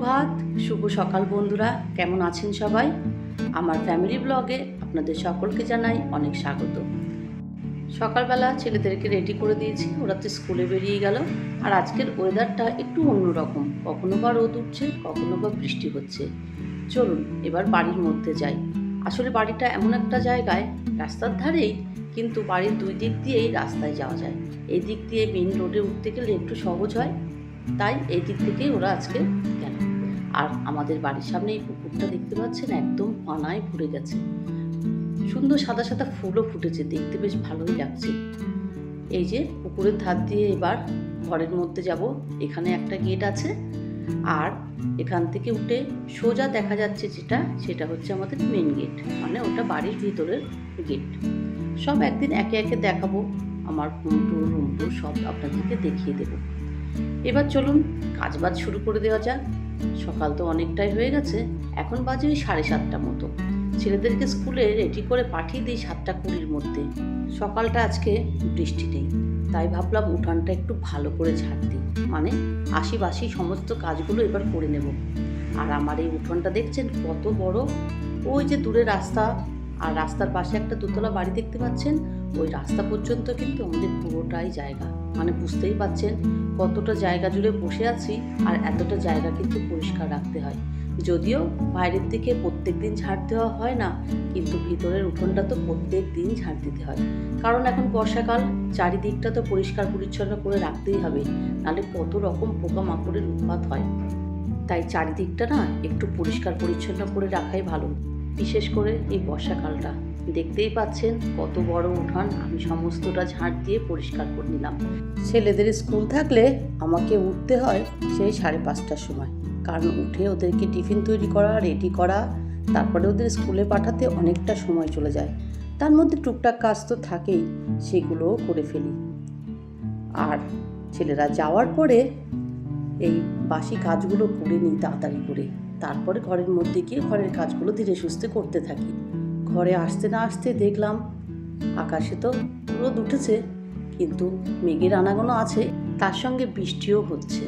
সুপ্রভাত, শুভ সকাল বন্ধুরা, কেমন আছেন সবাই? আমার ফ্যামিলি ব্লগে আপনাদের সকলকে জানাই অনেক স্বাগত। সকালবেলা ছেলেদেরকে রেডি করে দিয়েছি, ওরা তো স্কুলে বেরিয়ে গেল। আর আজকের ওয়েদারটা একটু অন্যরকম, কখনো বা রোদ উঠছে, কখনো বা বৃষ্টি হচ্ছে। চলুন এবার বাড়ির মধ্যে যাই। আসলে বাড়িটা এমন একটা জায়গায়, রাস্তার ধারেই, কিন্তু বাড়ির দুই দিক দিয়েই রাস্তায় যাওয়া যায়। এই দিক দিয়ে মেন রোডে উঠতে গেলে একটু সহজ হয়, তাই এই দিক থেকেই ওরা আজকে গেল। আর আমাদের বাড়ির সামনে এই পুকুরটা দেখতে পাচ্ছেন, একদম পানায় ভরে গেছে। সুন্দর সাদা সাদা ফুলও ফুটেছে, দেখতে বেশ ভালোই লাগছে। এই যে পুকুরের ধার দিয়ে এবার ঘরের মধ্যে যাব। এখানে একটা গেট আছে, আর এখান থেকে উঠে সোজা দেখা যাচ্ছে সেটা হচ্ছে আমাদের মেন গেট, মানে ওটা বাড়ির ভিতরের গেট। সব একদিন একে একে দেখাবো, আমার রুম টুর সব আপনাদেরকে দেখিয়ে দেবো। এবার চলুন কাজবাজ শুরু করে দেওয়া যাক। সকাল তো অনেকটাই হয়ে গেছে, এখন বাজে ওই 7:30 মতো। ছেলেদেরকে স্কুলে রেডি করে পাঠিয়ে দিই 7:20 মধ্যে। সকালটা আজকে বৃষ্টি নেই, তাই ভাবলাম উঠানটা একটু ভালো করে ঝাড় দিই, মানে আশিবাসি সমস্ত কাজগুলো এবার করে নেব। আর আমার এই উঠোনটা দেখছেন কত বড়, ওই যে দূরে রাস্তা, আর রাস্তার পাশে একটা দোতলা বাড়ি দেখতে পাচ্ছেন, ওই রাস্তা পর্যন্ত কিন্তু আমাদের পুরোটাই জায়গা। মানে বুঝতেই পাচ্ছেন কতটা জায়গা জুড়ে বসে আছি, আর এতটা জায়গা কিন্তু পরিষ্কার রাখতে হয়। যদিও বাইরের দিকে প্রত্যেক দিন ঝাড় দেওয়া হয় না, কিন্তু ভিতরের উঠোনটা তো প্রত্যেক দিন ঝাড় দিতে হয়। কারণ এখন বর্ষাকাল, চারিদিকটা তো পরিষ্কার পরিচ্ছন্ন করে রাখতেই হবে, নাহলে কত রকম পোকামাকড়ের উৎপাত হয়। তাই চারিদিকটা না একটু পরিষ্কার পরিচ্ছন্ন করে রাখাই ভালো, বিশেষ করে এই বর্ষাকালটা। দেখতেই পাচ্ছেন কত বড় উঠান, আমি সমস্তটা ঝাড় দিয়ে পরিষ্কার করে নিলাম। ছেলেদের স্কুল থাকলে আমাকে উঠতে হয় সেই 5:30টার সময়, কারণ উঠে ওদেরকে টিফিন তৈরি করা, রেডি করা, তারপরে ওদের স্কুলে পাঠাতে অনেকটা সময় চলে যায়। তার মধ্যে টুকটাক কাজ তো থাকেই, সেগুলোও করে ফেলি। আর ছেলেরা যাওয়ার পরে এই বাসি কাজগুলো করে নিই তাড়াতাড়ি করে, তারপরে ঘরের মধ্যে গিয়ে ঘরের কাজগুলো ধীরে সুস্থে করতে থাকি। ঘরে আসতে না আসতে দেখলাম আকাশে তো রোদ উঠেছে, কিন্তু মেঘের আনাগোনা আছে, তার সঙ্গে বৃষ্টিও হচ্ছে।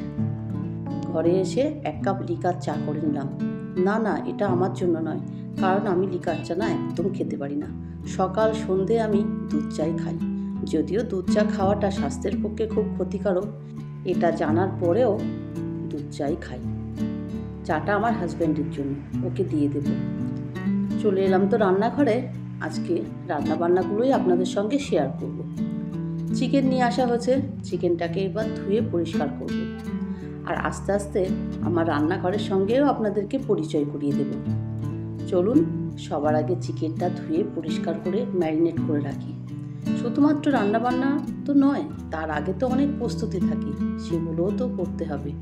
ঘরে এসে 1 কাপ লিকার চা করে নিলাম। না, এটা আমার জন্য নয়, কারণ আমি লিকার চা না একদম খেতে পারি না। সকাল সন্ধে আমি দুধ চাই খাই, যদিও দুধ চা খাওয়াটা স্বাস্থ্যের পক্ষে খুব ক্ষতিকারক, এটা জানার পরেও দুধ চাই খাই। চাটা আমার হাজব্যান্ডের জন্য, ওকে দিয়ে দেব। চলে এলাম তো রান্নাঘরে। আজকে রান্নাবান্নাগুলোই আপনাদের সঙ্গে শেয়ার করব। চিকেন নিয়ে আসা হয়েছে, চিকেনটাকে এবার ধুয়ে পরিষ্কার করব। আর আস্তে আস্তে আমার রান্নাঘরের সঙ্গেও আপনাদেরকে পরিচয় করিয়ে দেব। চলুন সবার আগে চিকেনটা ধুয়ে পরিষ্কার করে ম্যারিনেট করে রাখি। শুধুমাত্র রান্নাবান্না তো নয়, তার আগে তো অনেক প্রস্তুতি থাকে, সেগুলোও তো করতে হবে।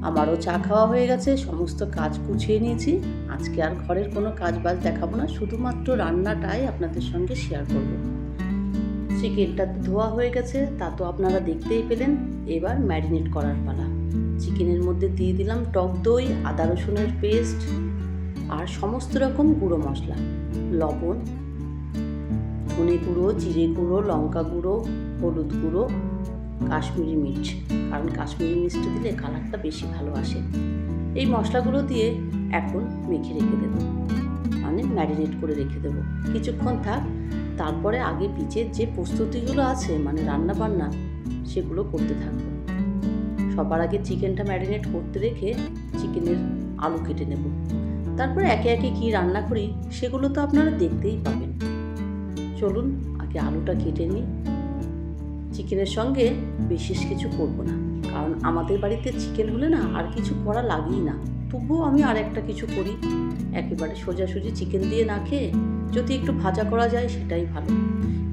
আমারও চা খাওয়া হয়ে গেছে, সমস্ত কাজ গুছিয়ে নিয়েছি। আজকে আর ঘরের কোনো কাজ বাজ দেখাবো না, শুধুমাত্র রান্নাটাই আপনাদের সঙ্গে শেয়ার করব। চিকেনটা ধোয়া হয়ে গেছে, তা তো আপনারা দেখতেই পেলেন। এবার ম্যারিনেট করার পালা। চিকেনের মধ্যে দিয়ে দিলাম টক দই, আদা রসুনের পেস্ট, আর সমস্ত রকম গুঁড়ো মশলা, লবণ, ধনে গুঁড়ো, জিরে গুঁড়ো, লঙ্কা গুঁড়ো, হলুদ গুঁড়ো, কাশ্মীরি মির্চ, কারণ কাশ্মীরি মির্চটা দিলে কালারটা বেশি ভালো আসে। এই মশলাগুলো দিয়ে এখন মেখে রেখে দেবো, মানে ম্যারিনেট করে রেখে দেবো কিছুক্ষণ থাক। তারপরে আগে পিচের যে প্রস্তুতিগুলো আছে, মানে রান্না বান্না, সেগুলো করতে থাকবো। সবার আগে চিকেনটা ম্যারিনেট করতে রেখে চিকেনের আলু কেটে নেব। তারপরে একে একে কী রান্না করি সেগুলো তো আপনারা দেখতেই পাবেন। চলুন আগে আলুটা কেটে নিই। চিকেনের সঙ্গে বিশেষ কিছু করব না, কারণ আমাদের বাড়িতে চিকেন হলে না আর কিছু করা লাগেই না। তবুও আমি আর একটা কিছু করি, একেবারে সোজাসুজি চিকেন দিয়ে না খেয়ে যদি একটু ভাজা করা যায় সেটাই ভালো,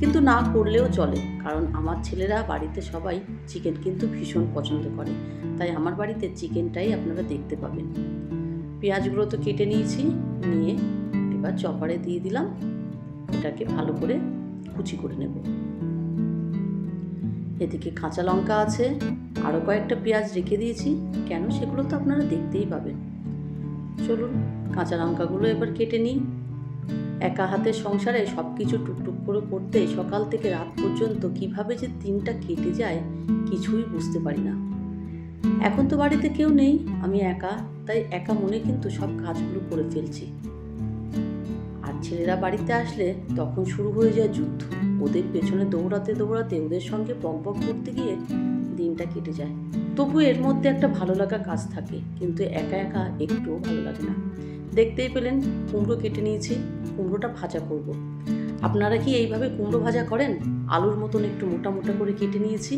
কিন্তু না করলেও চলে, কারণ আমার ছেলেরা বাড়িতে সবাই চিকেন কিন্তু ভীষণ পছন্দ করে, তাই আমার বাড়িতে চিকেনটাই আপনারা দেখতে পাবেন। পেঁয়াজগুলো তো কেটে নিয়েছি, নিয়ে এবার চপারে দিয়ে দিলাম, এটাকে ভালো করে কুচি করে নেব। এদিকে কাঁচা লঙ্কা আছে, আরও কয়েকটা পেঁয়াজ রেখে দিয়েছি, কেন সেগুলো তো আপনারা দেখতেই পাবেন। চলুন কাঁচা লঙ্কাগুলো এবার কেটে নিই। একা হাতের সংসারে সব কিছু টুকটুক করে করতে সকাল থেকে রাত পর্যন্ত কিভাবে যে দিনটা কেটে যায় কিছুই বুঝতে পারি না। এখন তো বাড়িতে কেউ নেই, আমি একা, তাই একা মনে কিন্তু সব কাজগুলো করে ফেলছি। আর ছেলেরা বাড়িতে আসলে তখন শুরু হয়ে যায় যুদ্ধ। ওদের পেছনে দৌড়াতে দৌড়াতে ওদের সঙ্গে বকবক করতে গিয়ে দিনটা কেটে যায়। তবু এর মধ্যে একটা ভালো লাগা কাজ থাকে, কিন্তু একা একা একটুও ভালো লাগে না। দেখতেই পেলেন কুমড়ো কেটে নিয়েছি, কুমড়োটা ভাজা করব। আপনারা কি এইভাবে কুমড়ো ভাজা করেন? আলুর মতন একটু মোটা মোটা করে কেটে নিয়েছি,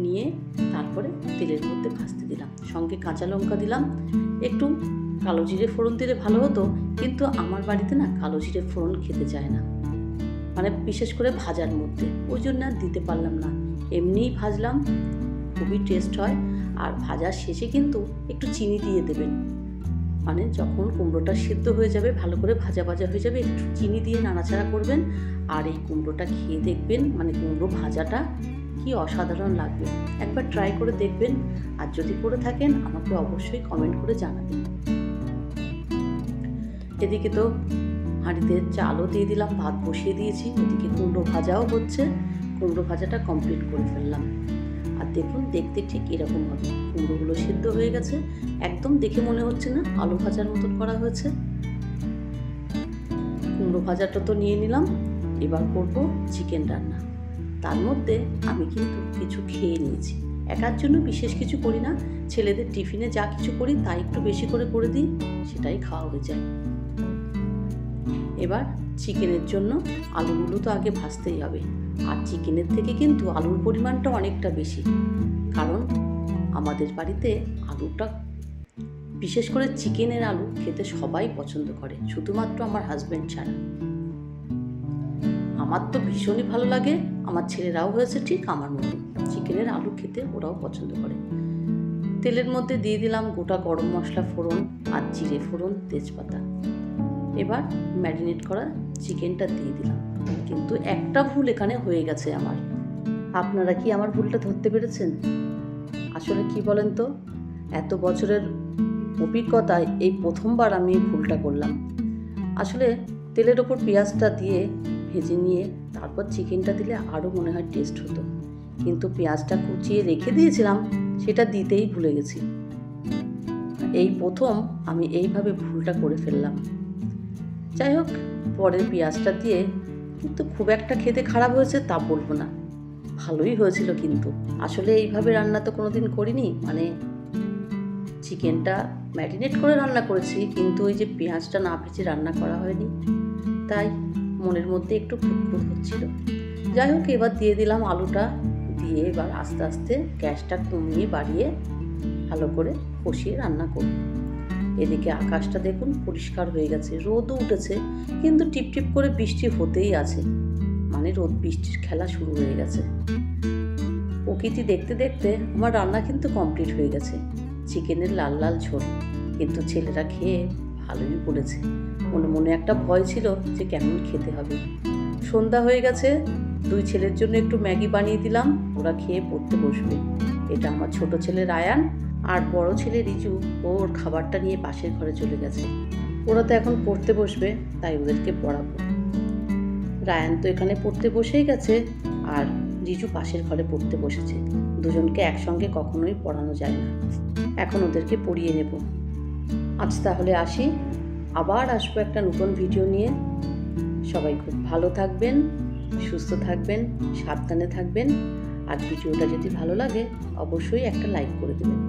নিয়ে তারপরে তেলের মধ্যে ভাজতে দিলাম, সঙ্গে কাঁচা লঙ্কা দিলাম। একটু কালো জিরে ফোড়ন দিলে ভালো হতো, কিন্তু আমার বাড়িতে না কালো জিরে ফোড়ন খেতে চায় না, মানে বিশেষ করে ভাজার মধ্যে, ওই জন্য আর দিতে পারলাম না। এমনিই ভাজলাম, খুবই টেস্ট হয়। আর ভাজার শেষে কিন্তু একটু চিনি দিয়ে দেবেন, মানে যখন কুমড়োটা সিদ্ধ হয়ে যাবে, ভালো করে ভাজা ভাজা হয়ে যাবে, একটু চিনি দিয়ে নাড়াচাড়া করবেন। আর এই কুমড়োটা খেয়ে দেখবেন, মানে কুমড়ো ভাজাটা কি অসাধারণ লাগবে। একবার ট্রাই করে দেখবেন, আর যদি করে থাকেন আমাকে অবশ্যই কমেন্ট করে জানাবেন। এদিকে তো হাঁড়িতে চালও দিয়ে দিলাম, ভাত বসিয়ে দিয়েছি, এদিকে কুমড়ো ভাজাও হচ্ছে। কুমড়ো ভাজাটা কমপ্লিট করে ফেললাম। আর দেখুন, দেখতে ঠিক এরকম হবে। কুমড়োগুলো সিদ্ধ হয়ে গেছে, একদম দেখে মনে হচ্ছে না আলু ভাজার মতন করা হয়েছে। কুমড়ো ভাজাটা তো নিয়ে নিলাম, এবার করব চিকেন রান্না। তার মধ্যে আমি কিন্তু কিছু খেয়ে নিয়েছি, একার জন্য বিশেষ কিছু করি না, ছেলেদের টিফিনে যা কিছু করি তাই একটু বেশি করে করে দিই, সেটাই খাওয়া হয়ে যায়। এবার চিকেনের জন্য আলুগুলো তো আগে ভাজতেই হবে, আর চিকেনের থেকে কিন্তু আলুর পরিমাণটা অনেকটা বেশি, কারণ আমাদের বাড়িতে আলুটা, বিশেষ করে চিকেনের আলু খেতে সবাই পছন্দ করে, শুধুমাত্র আমার হাজব্যান্ড ছাড়া। আমার তো ভীষণই ভালো লাগে, আমার ছেলেরাও হয়েছে ঠিক আমার মতো, চিকেনের আলু খেতে ওরাও পছন্দ করে। তেলের মধ্যে দিয়ে দিলাম গোটা গরম মশলা ফোড়ন আর জিরে ফোড়ন, তেজপাতা। এবার ম্যারিনেট করা চিকেনটা দিয়ে দিলাম, কিন্তু একটা ভুল এখানে হয়ে গেছে আমার। আপনারা কি আমার ভুলটা ধরতে পেরেছেন? আসলে কি বলেন তো, এত বছরের অভিজ্ঞতায় এই প্রথমবার আমি এই ভুলটা করলাম। আসলে তেলের ওপর পেঁয়াজটা দিয়ে ভেজে নিয়ে তারপর চিকেনটা দিলে আরও মনে হয় টেস্ট হতো, কিন্তু পেঁয়াজটা কুচিয়ে রেখে দিয়েছিলাম, সেটা দিতেই ভুলে গেছি। এই প্রথম আমি এইভাবে ভুলটা করে ফেললাম। যাই হোক, পরে পেঁয়াজটা দিয়ে, কিন্তু খুব একটা খেতে খারাপ হয়েছে তা বলবো না, ভালোই হয়েছিল। কিন্তু আসলে এইভাবে রান্না তো কোনোদিন করিনি, মানে চিকেনটা ম্যারিনেট করে রান্না করেছি, কিন্তু ওই যে পেঁয়াজটা না ভেজে রান্না করা হয়নি, তাই মনের মধ্যে একটু খুঁতখুঁত হচ্ছিল। যাই হোক, এবার দিয়ে দিলাম আলুটা, দিয়ে এবার আস্তে আস্তে গ্যাসটা কমিয়ে বাড়িয়ে ভালো করে কষিয়ে রান্না করব। এদিকে আকাশটা দেখুন পরিষ্কার হয়ে গেছে, রোদও উঠেছে, কিন্তু টিপটিপ করে বৃষ্টি হতেই আছে, মানে রোদ বৃষ্টির খেলা শুরু হয়ে গেছে। প্রকৃতি দেখতে দেখতে আমার রান্না কিন্তু কমপ্লিট হয়ে গেছে, চিকেনের লাল লাল ঝোল। কিন্তু ছেলেরা খেয়ে ভালোই বলেছে, মনে মনে একটা ভয় ছিল যে কেমন খেতে হবে। সন্ধ্যা হয়ে গেছে, দুই ছেলের জন্য একটু ম্যাগি বানিয়ে দিলাম, ওরা খেয়ে পড়তে বসবে। এটা আমার ছোট ছেলে রায়ান, আর বড় ছেলে রিজু, ওর খাবারটা নিয়ে পাশের ঘরে চলে গেছে। ওরা তো এখন পড়তে বসবে, তাই ওদেরকে পড়াবো। রায়ান তো এখানে পড়তে বসেই গেছে, আর রিজু পাশের ঘরে পড়তে বসেছে। দুজনকে একসঙ্গে কখনোই পড়ানো যায় না, এখন ওদেরকে পড়িয়ে নেব। আজ তাহলে আসি, আবার আসবো একটা নতুন ভিডিও নিয়ে। সবাই খুব ভালো থাকবেন, সুস্থ থাকবেন, সাবধানে থাকবেন। আর ভিডিওটা যদি ভালো লাগে অবশ্যই একটা লাইক করে দেবেন।